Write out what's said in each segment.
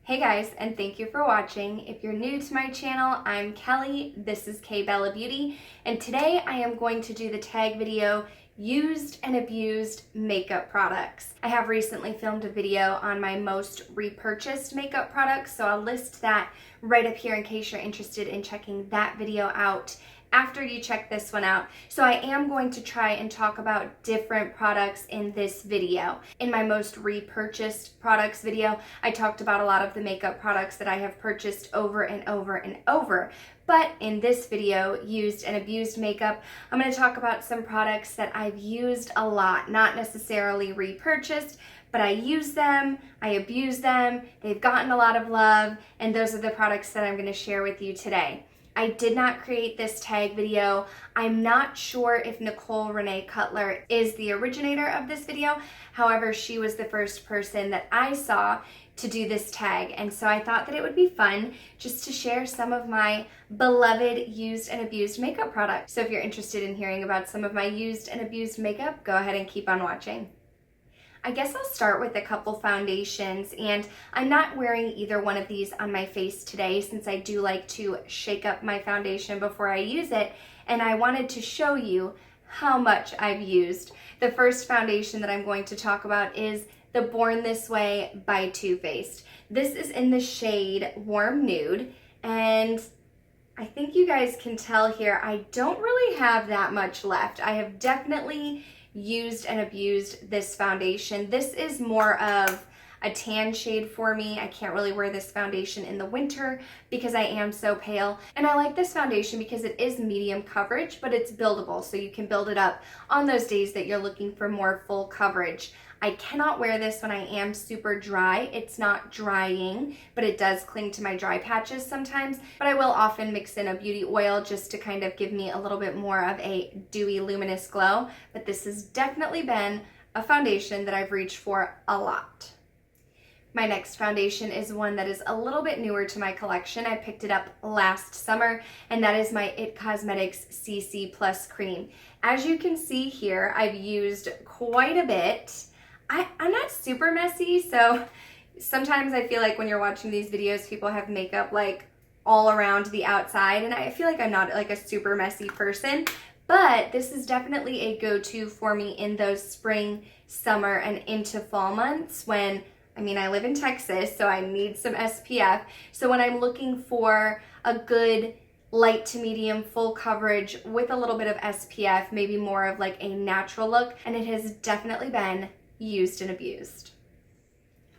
Hey guys, and thank you for watching. If you're new to my channel, I'm Kelly, this is K Bella Beauty, and today I am going to do the tag video, Used and Abused Makeup Products. I have recently filmed a video on my most repurchased makeup products, so I'll list that right up here in case you're interested in checking that video out after you check this one out. So I am going to try and talk about different products in this video. In my most repurchased products video, I talked about a lot of the makeup products that I have purchased over and over and over. But in this video, used and abused makeup, I'm going to talk about some products that I've used a lot, not necessarily repurchased, but I use them, I abuse them, they've gotten a lot of love, and those are the products that I'm going to share with you today. I did not create this tag video. I'm not sure if Nicole Renee Cutler is the originator of this video. However, she was the first person that I saw to do this tag. And so I thought that it would be fun just to share some of my beloved used and abused makeup products. So if you're interested in hearing about some of my used and abused makeup, go ahead and keep on watching. I guess I'll start with a couple foundations, and I'm not wearing either one of these on my face today since I do like to shake up my foundation before I use it, and I wanted to show you how much I've used. The first foundation that I'm going to talk about is the Born This Way by Too Faced. This is in the shade Warm Nude, and I think you guys can tell here I don't really have that much left. I have definitely used and abused this foundation. This is more of a tan shade for me. I can't really wear this foundation in the winter because I am so pale. And I like this foundation because it is medium coverage, but it's buildable, so you can build it up on those days that you're looking for more full coverage. I cannot wear this when I am super dry. It's not drying, but it does cling to my dry patches sometimes. But I will often mix in a beauty oil just to kind of give me a little bit more of a dewy, luminous glow. But this has definitely been a foundation that I've reached for a lot. My next foundation is one that is a little bit newer to my collection. I picked it up last summer, and that is my It Cosmetics CC Plus Cream. As you can see here, I've used quite a bit. I'm not super messy, so sometimes I feel like when you're watching these videos, people have makeup like all around the outside, and I feel like I'm not like a super messy person, but this is definitely a go-to for me in those spring, summer, and into fall months when, I live in Texas, so I need some SPF. So when I'm looking for a good light to medium full coverage with a little bit of SPF, maybe more of like a natural look, and it has definitely been used and abused.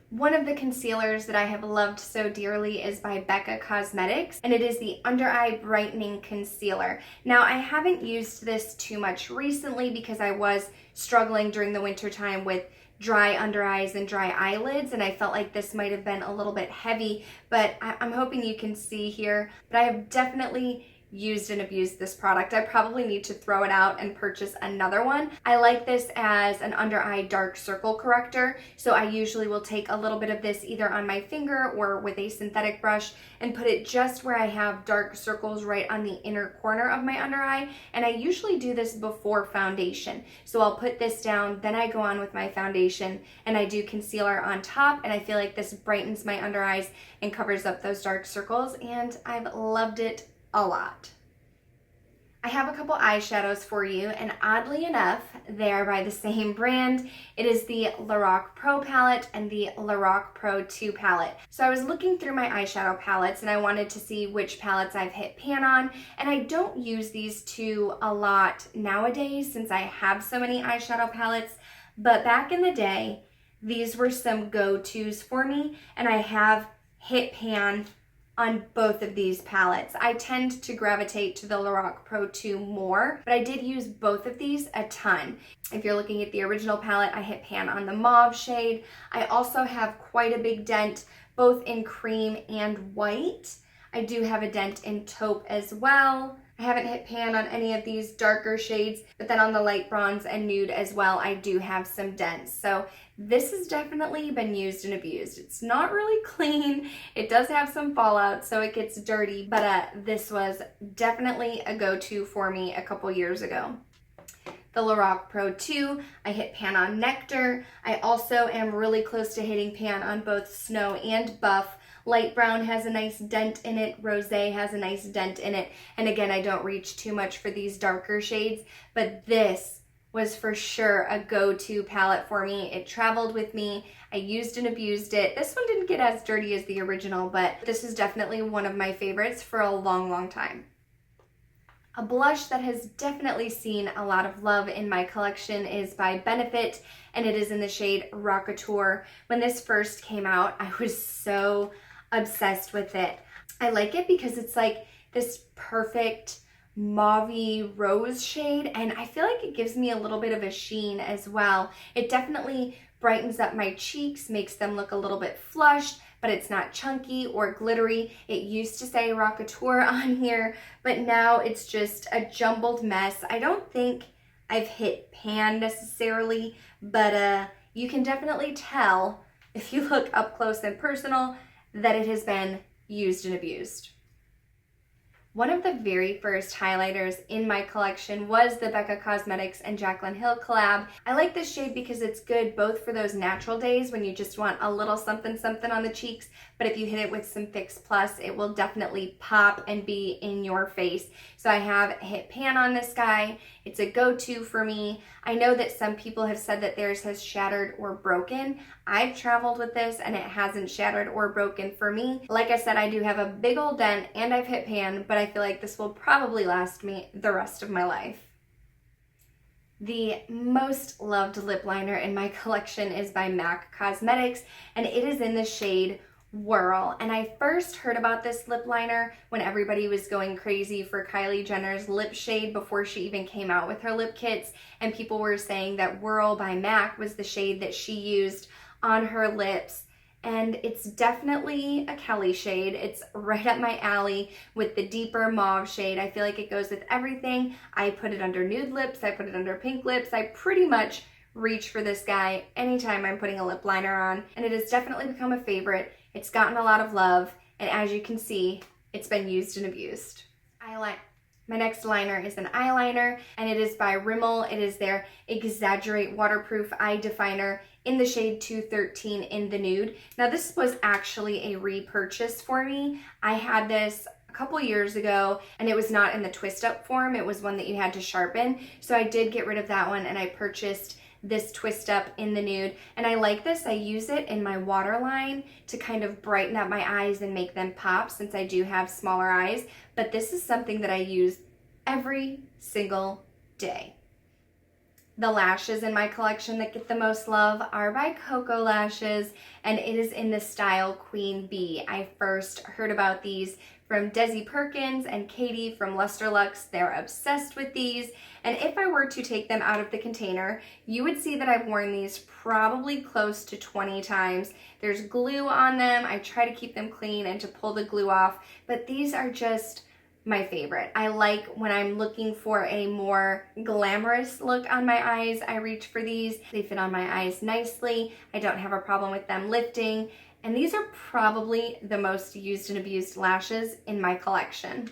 One of the concealers that I have loved so dearly is by Becca Cosmetics, and it is the Under Eye Brightening Concealer. Now, I haven't used this too much recently because I was struggling during the winter time with dry under eyes and dry eyelids, and I felt like this might have been a little bit heavy, but I'm hoping you can see here. But I have definitely used and abused this product. I probably need to throw it out and purchase another one. I like this as an under eye dark circle corrector, so I usually will take a little bit of this either on my finger or with a synthetic brush and put it just where I have dark circles right on the inner corner of my under eye, and I usually do this before foundation. So I'll put this down, then I go on with my foundation, and I do concealer on top, and I feel like this brightens my under eyes and covers up those dark circles, and I've loved it a lot. I have a couple eyeshadows for you, and oddly enough, they are by the same brand. It is the Lorac Pro palette and the Lorac Pro 2 palette. So I was looking through my eyeshadow palettes and I wanted to see which palettes I've hit pan on, and I don't use these two a lot nowadays since I have so many eyeshadow palettes, but back in the day, these were some go-tos for me, and I have hit pan on both of these palettes. I tend to gravitate to the Lorac Pro 2 more, but I did use both of these a ton. If you're looking at the original palette, I hit pan on the mauve shade. I also have quite a big dent both in cream and white. I do have a dent in taupe as well. I haven't hit pan on any of these darker shades, but then on the light bronze and nude as well, I do have some dents. So this has definitely been used and abused. It's not really clean. It does have some fallout, so it gets dirty, but this was definitely a go-to for me a couple years ago. The Lorac Pro 2, I hit pan on Nectar. I also am really close to hitting pan on both Snow and Buff. Light brown has a nice dent in it, rosé has a nice dent in it, and again, I don't reach too much for these darker shades, but this was for sure a go-to palette for me. It traveled with me. I used and abused it. This one didn't get as dirty as the original, but this is definitely one of my favorites for a long, long time. A blush that has definitely seen a lot of love in my collection is by Benefit, and it is in the shade Rockateur. When this first came out, I was so obsessed with it. I like it because it's like this perfect mauve-y rose shade, and I feel like it gives me a little bit of a sheen as well. It definitely brightens up my cheeks, makes them look a little bit flushed, but it's not chunky or glittery. It used to say Rockateur on here, but now it's just a jumbled mess. I don't think I've hit pan necessarily, but you can definitely tell if you look up close and personal that it has been used and abused. One of the very first highlighters in my collection was the Becca Cosmetics and Jaclyn Hill collab. I like this shade because it's good both for those natural days when you just want a little something something on the cheeks, but if you hit it with some Fix Plus, it will definitely pop and be in your face. So I have hit pan on this guy. It's a go-to for me. I know that some people have said that theirs has shattered or broken. I've traveled with this and it hasn't shattered or broken for me. Like I said, I do have a big old dent and I've hit pan, but I feel like this will probably last me the rest of my life. The most loved lip liner in my collection is by MAC Cosmetics, and it is in the shade Whirl. And I first heard about this lip liner when everybody was going crazy for Kylie Jenner's lip shade before she even came out with her lip kits, and people were saying that Whirl by MAC was the shade that she used on her lips. And it's definitely a Kelly shade. It's right up my alley with the deeper mauve shade. I feel like it goes with everything. I put it under nude lips, I put it under pink lips. I pretty much reach for this guy anytime I'm putting a lip liner on, and it has definitely become a favorite. It's gotten a lot of love, and as you can see, it's been used and abused. My next liner is an eyeliner, and it is by Rimmel. It is their Exaggerate Waterproof Eye Definer in the shade 213 in the nude. Now this was actually a repurchase for me. I had this a couple years ago, and it was not in the twist up form. It was one that you had to sharpen. So I did get rid of that one, and I purchased this twist up in the nude, and I like this. I use it in my waterline to kind of brighten up my eyes and make them pop since I do have smaller eyes, but this is something that I use every single day. The lashes in my collection that get the most love are by Coco Lashes, and it is in the style Queen Bee. I first heard about these from Desi Perkins and Katie from Luster Lux. They're obsessed with these, and if I were to take them out of the container, you would see that I've worn these probably close to 20 times. There's glue on them. I try to keep them clean and to pull the glue off, but these are just my favorite. I like when I'm looking for a more glamorous look on my eyes, I reach for these. They fit on my eyes nicely. I don't have a problem with them lifting, and these are probably the most used and abused lashes in my collection.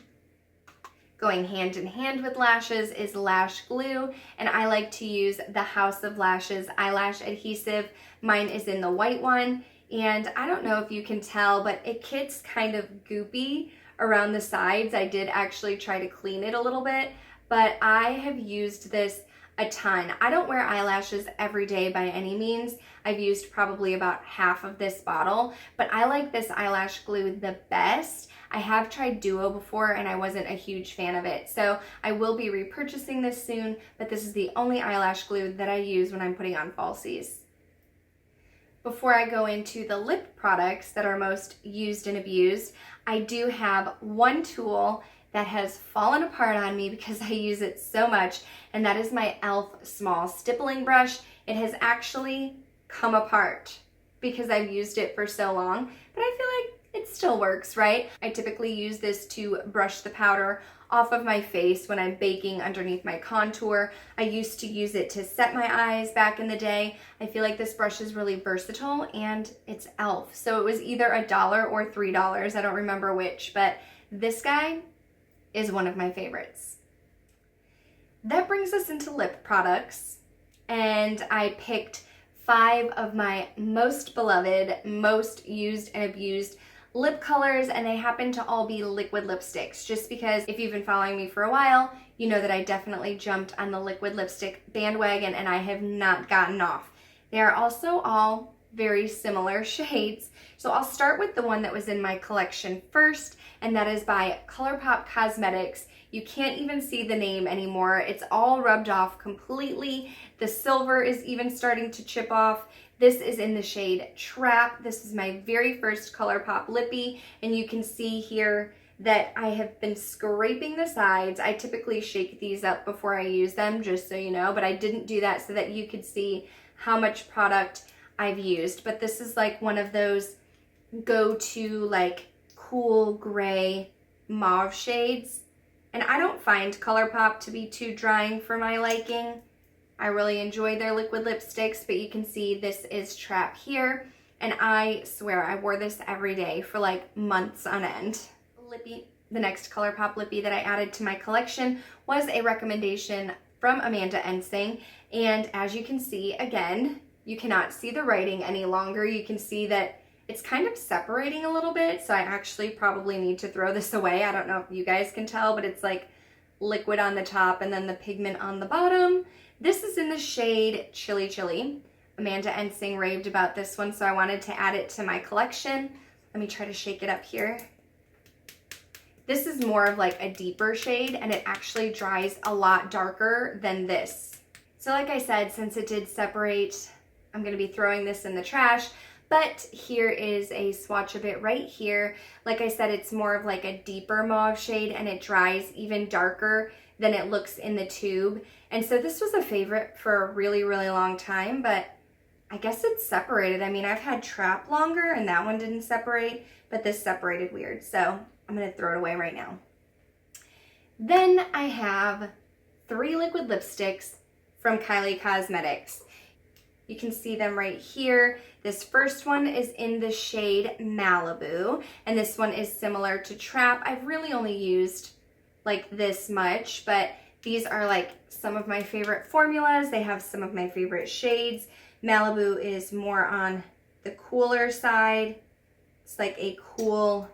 Going hand in hand with lashes is lash glue, and I like to use the House of Lashes eyelash adhesive. Mine is in the white one, and I don't know if you can tell, but it gets kind of goopy around the sides. I did actually try to clean it a little bit, but I have used this a ton. I don't wear eyelashes every day by any means. I've used probably about half of this bottle, but I like this eyelash glue the best. I have tried Duo before and I wasn't a huge fan of it, so I will be repurchasing this soon, but this is the only eyelash glue that I use when I'm putting on falsies. Before I go into the lip products that are most used and abused, I do have one tool that has fallen apart on me because I use it so much, and that is my e.l.f. small stippling brush. It has actually come apart because I've used it for so long, but I feel like it still works, right? I typically use this to brush the powder off of my face when I'm baking underneath my contour. I used to use it to set my eyes back in the day. I feel like this brush is really versatile, and it's e.l.f. So it was either $1 or $3. I don't remember which, but this guy is one of my favorites. That brings us into lip products, and I picked 5 of my most beloved, most used and abused lip colors, and they happen to all be liquid lipsticks, just because if you've been following me for a while, you know that I definitely jumped on the liquid lipstick bandwagon and I have not gotten off. They are also all very similar shades. So I'll start with the one that was in my collection first, and that is by ColourPop Cosmetics. You can't even see the name anymore. It's all rubbed off completely. The silver is even starting to chip off. This is in the shade Trap. This is my very first ColourPop lippy, and you can see here that I have been scraping the sides. I typically shake these up before I use them, just so you know, but I didn't do that so that you could see how much product I've used. But this is like one of those go-to like cool gray mauve shades. And I don't find ColourPop to be too drying for my liking. I really enjoy their liquid lipsticks, but you can see this is Trap here. And I swear I wore this every day for like months on end. The next ColourPop lippy that I added to my collection was a recommendation from Amanda Ensing. And as you can see, again, you cannot see the writing any longer. You can see that it's kind of separating a little bit, so I actually probably need to throw this away. I don't know if you guys can tell, but it's like liquid on the top and then the pigment on the bottom. This is in the shade Chili Chili. Amanda Ensing raved about this one, so I wanted to add it to my collection. Let me try to shake it up here. This is more of like a deeper shade, and it actually dries a lot darker than this. So like I said, since it did separate, I'm gonna be throwing this in the trash, but here is a swatch of it right here. Like I said, it's more of like a deeper mauve shade, and it dries even darker than it looks in the tube. And so this was a favorite for a really, really long time, but I guess it's separated. I mean, I've had Trap longer and that one didn't separate, but this separated weird. So I'm gonna throw it away right now. Then I have 3 liquid lipsticks from Kylie Cosmetics. You can see them right here. This first one is in the shade Malibu, and this one is similar to Trap. I've really only used like this much, but these are like some of my favorite formulas. They have some of my favorite shades. Malibu is more on the cooler side. It's like a cool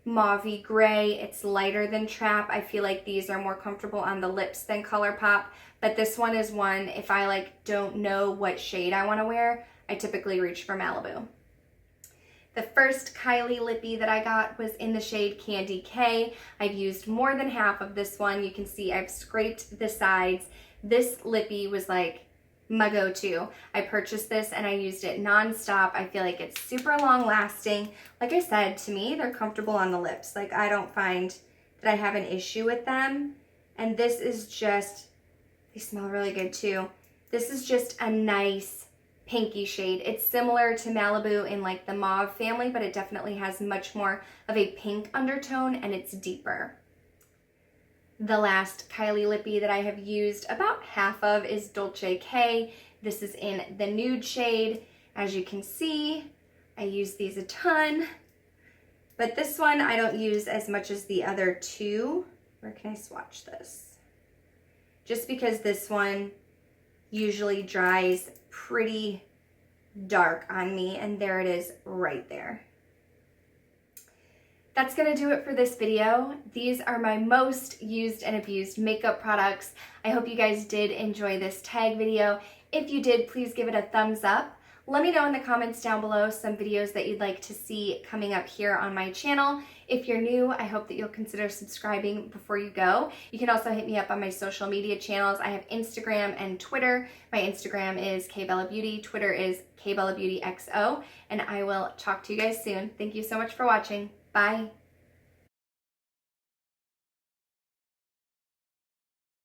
mauvey gray. It's lighter than Trap. I feel like these are more comfortable on the lips than ColourPop, but this one is one, if I like don't know what shade I want to wear, I typically reach for Malibu. The first Kylie lippy that I got was in the shade Candy K. I've used more than half of this one. You can see I've scraped the sides. This lippy was like my go-to. I purchased this and I used it non-stop. I feel like it's super long lasting. Like I said, to me, they're comfortable on the lips. Like I don't find that I have an issue with them. And this is just, they smell really good too. This is just a nice pinky shade. It's similar to Malibu in like the mauve family, but it definitely has much more of a pink undertone and it's deeper. The last Kylie lippy that I have used about half of is Dolce K. This is in the nude shade. As you can see, I use these a ton, but this one I don't use as much as the other two. Where can I swatch this? Just because this one usually dries pretty dark on me, and there it is right there. That's gonna do it for this video. These are my most used and abused makeup products. I hope you guys did enjoy this tag video. If you did, please give it a thumbs up. Let me know in the comments down below some videos that you'd like to see coming up here on my channel. If you're new, I hope that you'll consider subscribing before you go. You can also hit me up on my social media channels. I have Instagram and Twitter. My Instagram is kbellabeauty, Twitter is kbellabeautyxo, and I will talk to you guys soon. Thank you so much for watching. Bye.